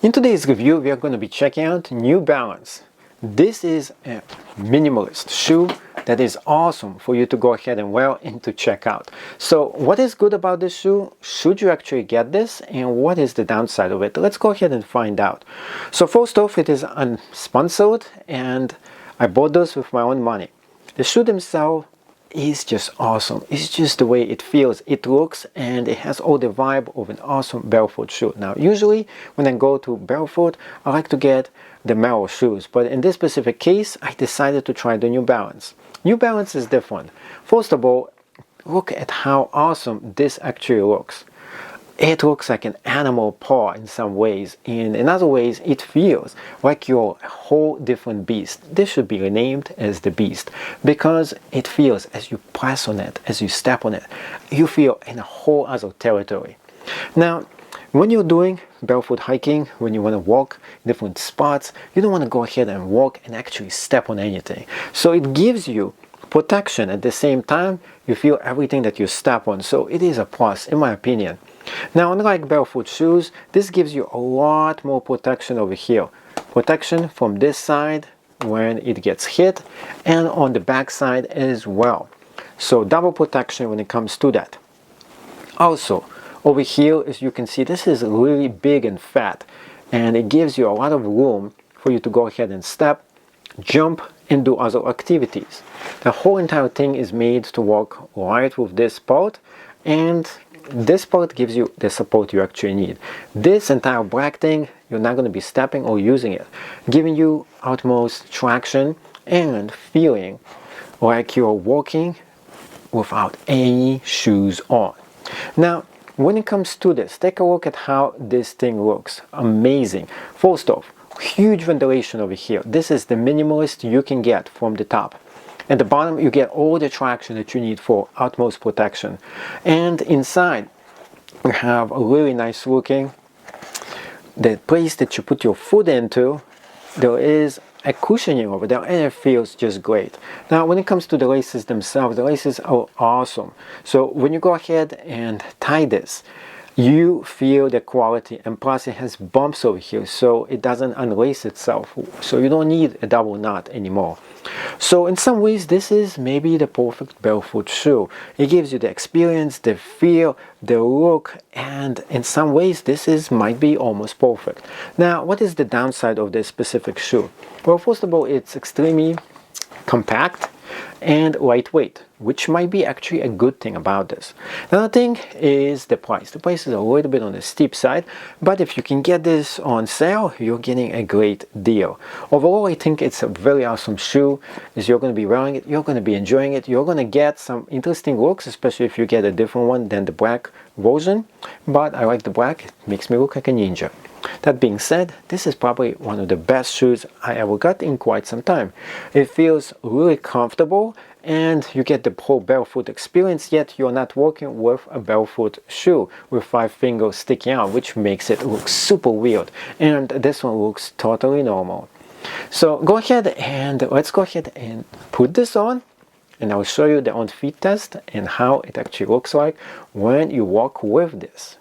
In today's review, we are going to be checking out New Balance. This is a minimalist shoe that is awesome for you to go ahead and wear and to check out. So what is good about this shoe? Should you actually get this? And what is the downside of it? Let's go ahead and find out. So first off, it is unsponsored and I bought those with my own money. The shoe themselves is just awesome. It's just the way it feels, it looks, and it has all the vibe of an awesome barefoot shoe. Now usually when I go to barefoot, I like to get the Merrell shoes, but in this specific case I decided to try the New Balance. New Balance is different. First of all, look at how awesome this actually looks. It looks like an animal paw in some ways, and in other ways it feels like you're a whole different beast. This should be renamed as the Beast because it feels, as you press on it, as you step on it, you feel in a whole other territory. Now when you're doing barefoot hiking, when you want to walk different spots, you don't want to go ahead and walk and actually step on anything. So it gives you protection. At the same time, you feel everything that you step on. So it is a plus, in my opinion. Now, unlike barefoot shoes, this gives you a lot more protection over here. Protection from this side when it gets hit, and on the back side as well. So double protection when it comes to that. Also, over here, as you can see, this is really big and fat, and it gives you a lot of room for you to go ahead and step, jump, and do other activities. The whole entire thing is made to work right with this part, and this part gives you the support you actually need. This entire black thing, you're not going to be stepping or using it, giving you utmost traction and feeling like you're walking without any shoes on. Now, when it comes to this, take a look at how this thing looks. Amazing. First off, huge ventilation over here. This is the minimalist you can get from the top. At the bottom, you get all the traction that you need for utmost protection. And inside, you have a really nice looking, the place that you put your foot into, there is a cushioning over there, and it feels just great. Now when it comes to the laces themselves, the laces are awesome. So when you go ahead and tie this, you feel the quality, and plus it has bumps over here so it doesn't unlace itself, so you don't need a double knot anymore. So in some ways this is maybe the perfect barefoot shoe. It gives you the experience, the feel, the look, and in some ways this might be almost perfect. Now what is the downside of this specific shoe? Well, first of all, it's extremely compact and lightweight, which might be actually a good thing about this. Another thing is the price. The price is a little bit on the steep side, but if you can get this on sale, you're getting a great deal. Overall, I think it's a very awesome shoe. As you're going to be wearing it, you're going to be enjoying it, you're going to get some interesting looks, especially if you get a different one than the black version, but I like the black. It makes me look like a ninja. That being said, this is probably one of the best shoes I ever got in quite some time. It feels really comfortable and you get the whole barefoot experience, yet you're not walking with a barefoot shoe with 5 fingers sticking out, which makes it look super weird. And this one looks totally normal. So go ahead and let's go ahead and put this on, and I'll show you the on-feet test and how it actually looks like when you walk with this.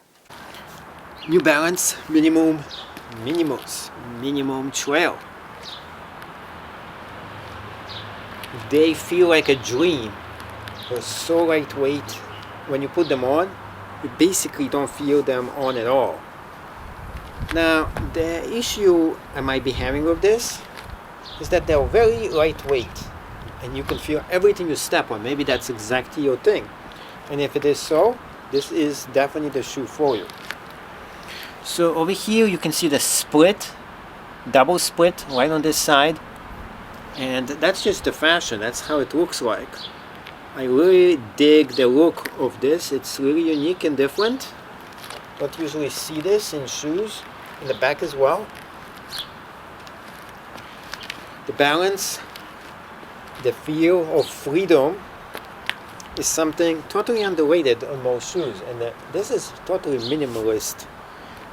New Balance Minimus Trail. They feel like a dream. They're so lightweight. When you put them on, you basically don't feel them on at all. Now, the issue I might be having with this is that they're very lightweight and you can feel everything you step on. Maybe that's exactly your thing. And if it is so, this is definitely the shoe for you. So over here you can see the split, double split right on this side, and that's just the fashion. That's how it looks like. I really dig the look of this. It's really unique and different. Don't usually see this in shoes in the back as well. The balance, the feel of freedom is something totally underrated on most shoes, and this is totally minimalist.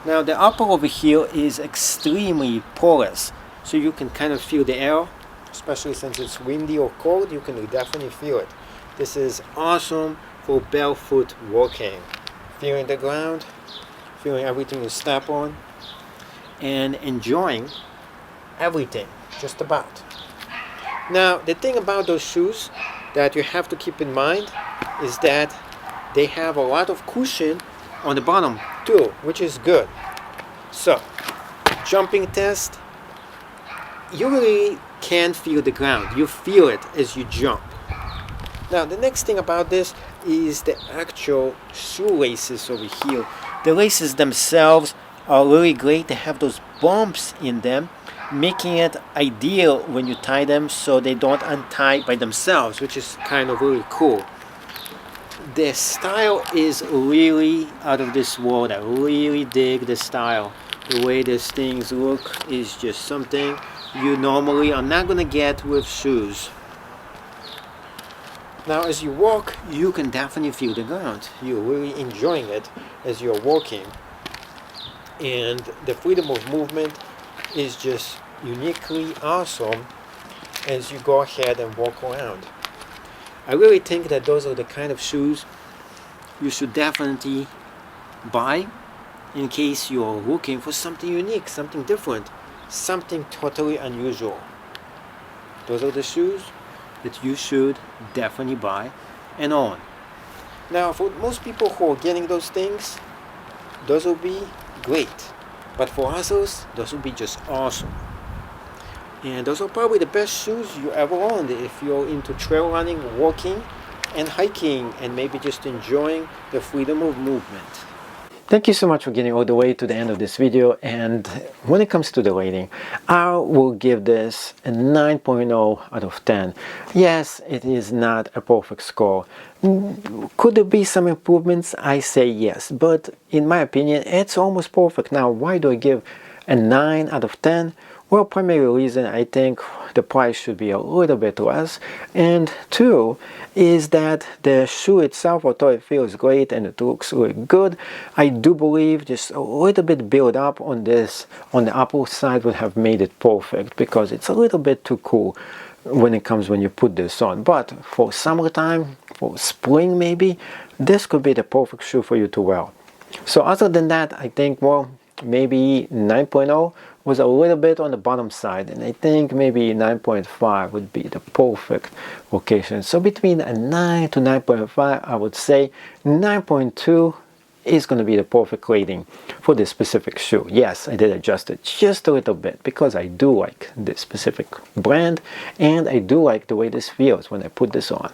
Now the upper over here is extremely porous, so you can kind of feel the air, especially since it's windy or cold, you can definitely feel it. This is awesome for barefoot walking. Feeling the ground, feeling everything you step on. and enjoying everything, just about. Now, the thing about those shoes that you have to keep in mind is that they have a lot of cushion on the bottom too, which is good. So, jumping test, you really can feel the ground. You feel it as you jump. Now, the next thing about this is the actual shoelaces over here. The laces themselves are really great. They have those bumps in them, making it ideal when you tie them so they don't untie by themselves, which is kind of really cool. The style is really out of this world. I really dig the style. The way these things look is just something you normally are not gonna get with shoes. Now, as you walk, you can definitely feel the ground. You're really enjoying it as you're walking. And the freedom of movement is just uniquely awesome as you go ahead and walk around. I really think that those are the kind of shoes you should definitely buy in case you're looking for something unique, something different, something totally unusual. Those are the shoes that you should definitely buy and own. Now, for most people who are getting those things, those will be great. But for others, those will be just awesome. And those are probably the best shoes you ever owned if you're into trail running, walking, and hiking, and maybe just enjoying the freedom of movement. Thank you so much for getting all the way to the end of this video. And when it comes to the rating, I will give this a 9.0 out of 10. Yes, it is not a perfect score. Could there be some improvements? I say yes, but in my opinion, it's almost perfect. Now, why do I give a 9 out of 10? Well, primary reason, I think the price should be a little bit less, and two is that the shoe itself, although it feels great and it looks really good, I do believe just a little bit build up on this on the upper side would have made it perfect, because it's a little bit too cool when you put this on. But for summertime, for spring maybe, this could be the perfect shoe for you to wear. So other than that, I think, well, maybe 9.0 was a little bit on the bottom side, and I think maybe 9.5 would be the perfect location. So between a 9 to 9.5, I would say 9.2 is going to be the perfect rating for this specific shoe. Yes, I did adjust it just a little bit because I do like this specific brand, and I do like the way this feels when I put this on.